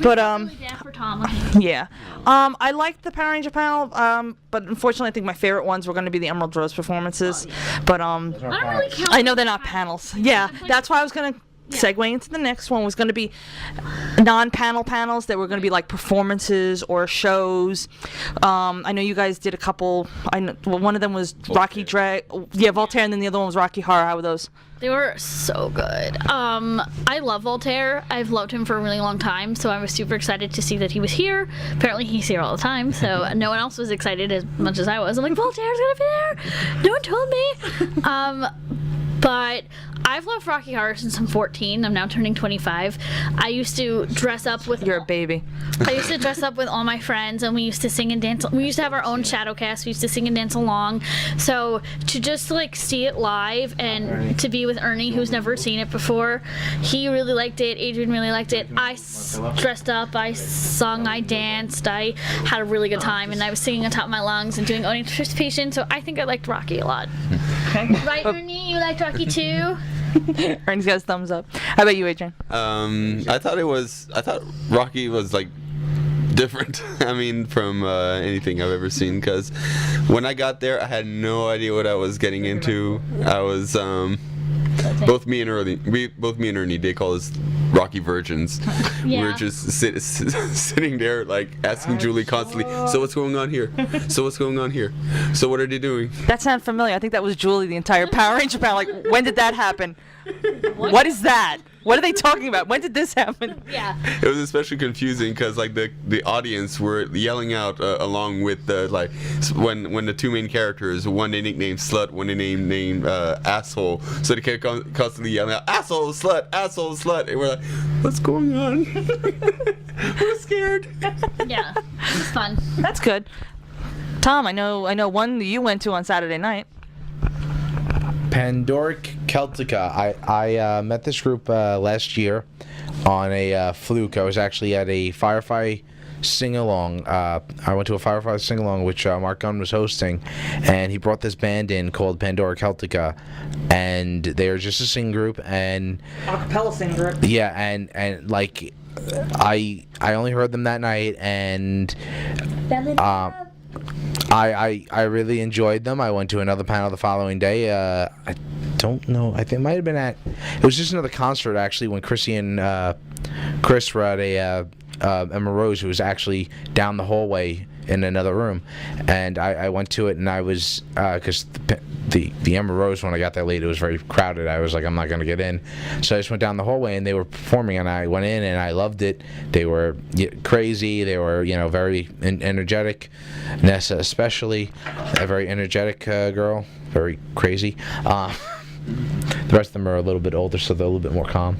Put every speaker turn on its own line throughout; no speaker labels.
But
Really bad for Tom.
yeah. I liked the Power Ranger panel, but unfortunately I think my favorite ones were going to be the Emerald Rose performances. But
I don't really count.
I know they're not panels. Yeah, that's why I was going to segue into the next one. Was going to be non-panel panels that were going to be like performances or shows. I know you guys did a couple. Well, one of them was Rocky Drag. Yeah, Voltaire, and then the other one was Rocky Horror. How were those?
They were so good. I love Voltaire. I've loved him for a really long time, so I was super excited to see that he was here. Apparently he's here all the time, so no one else was excited as much as I was. I'm like, Voltaire's gonna be there! No one told me! But I've loved Rocky Horror since I'm 14. I'm now turning 25. I used to dress up with...
You're a baby.
I used to dress up with all my friends, and we used to sing and dance. We used to have our own Shadowcast. We used to sing and dance along. So to just like see it live and to be with Ernie, who's never seen it before, he really liked it. Adrian really liked it. I dressed up. I sung. I danced. I had a really good time, and I was singing on top of my lungs and doing own anticipation. So I think I liked Rocky a lot.
Okay.
Right, Ernie? You liked Rocky too?
Ernie's got his thumbs up. How about you, Adrian?
I thought Rocky was like different. I mean, from anything I've ever seen. Because when I got there, I had no idea what I was getting into. I was both me and Ernie, they call us Rocky virgins.
Yeah.
We were just sitting there like asking Julie constantly, so what's going on here? So what's going on here? So what are they doing?
That sounds familiar. I think that was Julie the entire Power Ranger panel. Like, when did that happen? What is that? What are they talking about? When did this happen?
Yeah.
It was especially confusing because like the audience were yelling out along with the like when the two main characters, one they nicknamed Slut, one they named Asshole, so they kept constantly yelling out asshole slut, and we're like, what's going on? We're scared.
Yeah. It was fun.
That's good. Tom, I know one that you went to on Saturday night.
Pandoric Celtica. I met this group last year on a fluke. I was actually at a Firefly sing-along. I went to a Firefly sing-along which Mark Gunn was hosting, and he brought this band in called Pandoric Celtica, and they're just a sing group, and
Acapella sing group.
yeah, and like I only heard them that night, and I really enjoyed them. I went to another panel the following day. I don't know. I think it might have been it was just another concert actually when Chrissy and Chris were at a Emma Rose, who was actually down the hallway in another room, and I went to it, and I was because the Emma Rose, when I got there late, it was very crowded. I was like, I'm not going to get in, so I just went down the hallway, and they were performing, and I went in, and I loved it. They were crazy. They were very energetic. Nessa especially, a very energetic girl, very crazy. The rest of them are a little bit older, so they're a little bit more calm.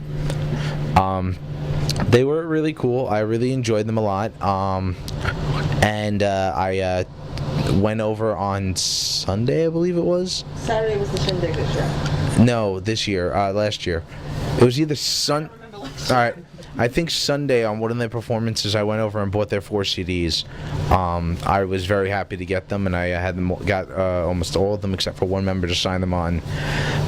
They were really cool. I really enjoyed them a lot. And I went over on Sunday, I believe it was.
Saturday was the shindig this year.
No, this year. Last year. It was either All right. I think Sunday on one of their performances, I went over and bought their 4 CDs. I was very happy to get them, and I had them got almost all of them except for one member to sign them on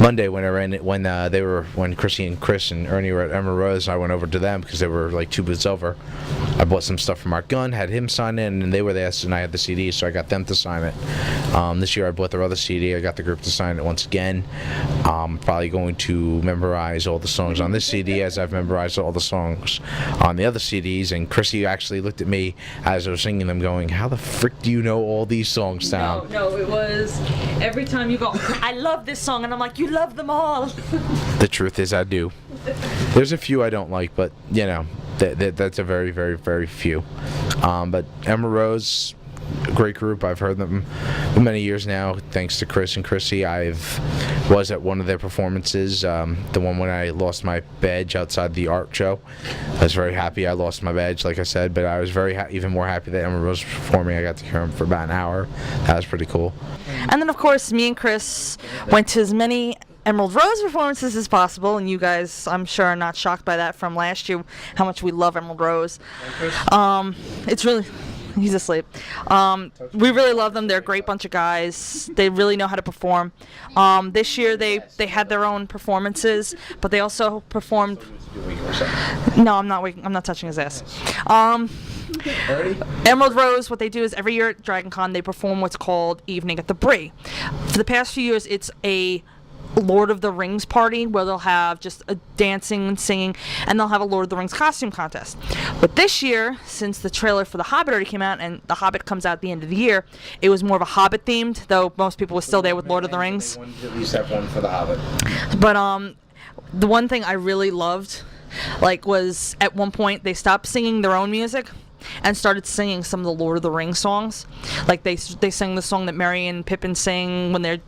Monday when Chrissy and Chris and Ernie were at Emma Rose. I went over to them because they were like 2 booths over. I bought some stuff from Mark Gunn, had him sign it, and they were there, and I had the CD, so I got them to sign it. This year I bought their other CD. I got the group to sign it once again. Probably going to memorize all the songs on this CD as I've memorized all the songs on the other CDs, and Chrissy actually looked at me as I was singing them going, how the frick do you know all these songs down?
No, it was every time you go, I love this song, and I'm like, you love them all.
The truth is I do. There's a few I don't like, but that's a very, very, very few. But Emma Rose, great group. I've heard them for many years now, thanks to Chris and Chrissy. Was at one of their performances, the one when I lost my badge outside the art show. I was very happy I lost my badge, like I said, but I was even more happy that Emma Rose was performing. I got to hear him for about an hour. That was pretty cool.
And then, of course, me and Chris went to as many Emerald Rose performances as possible, and you guys, I'm sure, are not shocked by that from last year, how much we love Emerald Rose. It's really... He's asleep. We really love them. They're a great bunch of guys. They really know how to perform. This year they had their own performances, but they also performed. No, I'm not touching his ass. Emerald Rose, what they do is every year at Dragon Con they perform what's called Evening at the Brie. For the past few years, it's a Lord of the Rings party where they'll have just a dancing and singing, and they'll have a Lord of the Rings costume contest. But this year, since the trailer for The Hobbit already came out and The Hobbit comes out at the end of the year, it was more of a Hobbit themed, though most people were still there with Lord of the Rings.
They wanted to at least have one for The Hobbit.
But the one thing I really loved, was at one point they stopped singing their own music and started singing some of the Lord of the Rings songs. Like they sang the song that Merry and Pippin sing when they're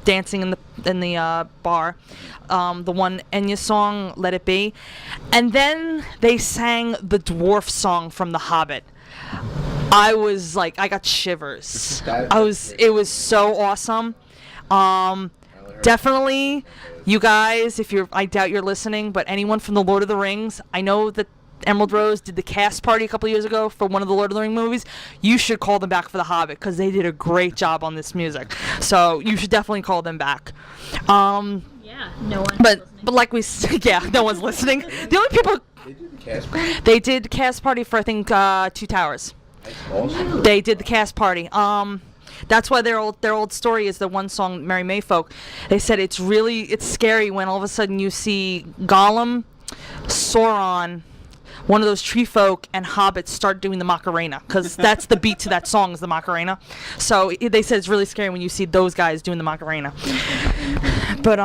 dancing in the bar, the one Enya song, Let It Be, and then they sang the dwarf song from The Hobbit. I was like, I got shivers. It was so awesome. Definitely, you guys, I doubt you're listening, but anyone from the Lord of the Rings, I know that Emerald Rose did the cast party a couple years ago for one of the Lord of the Rings movies. You should call them back for The Hobbit because they did a great job on this music. So you should definitely call them back.
Yeah, no one.
But like we said, yeah, no one's listening. The only people they did the cast party for I think Two Towers.
Awesome.
They did the cast party. That's why their old story is the one song Merry Mayfolk. They said it's scary when all of a sudden you see Gollum, Sauron, one of those tree folk, and hobbits start doing the Macarena, because that's the beat to that song is the Macarena. So they said it's really scary when you see those guys doing the Macarena. But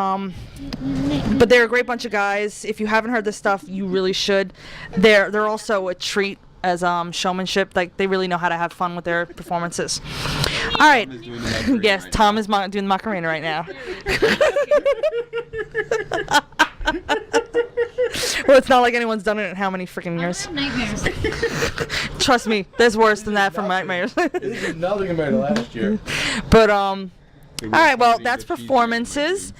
they're a great bunch of guys. If you haven't heard this stuff, you really should. They're also a treat as showmanship. Like they really know how to have fun with their performances. All right. Yes, Tom is doing the Macarena right now. Well, it's not like anyone's done it in how many freaking years.
I have nightmares.
Trust me, there's worse than that for nightmares.
This is nothing compared to last year.
But all right, well, that's performances.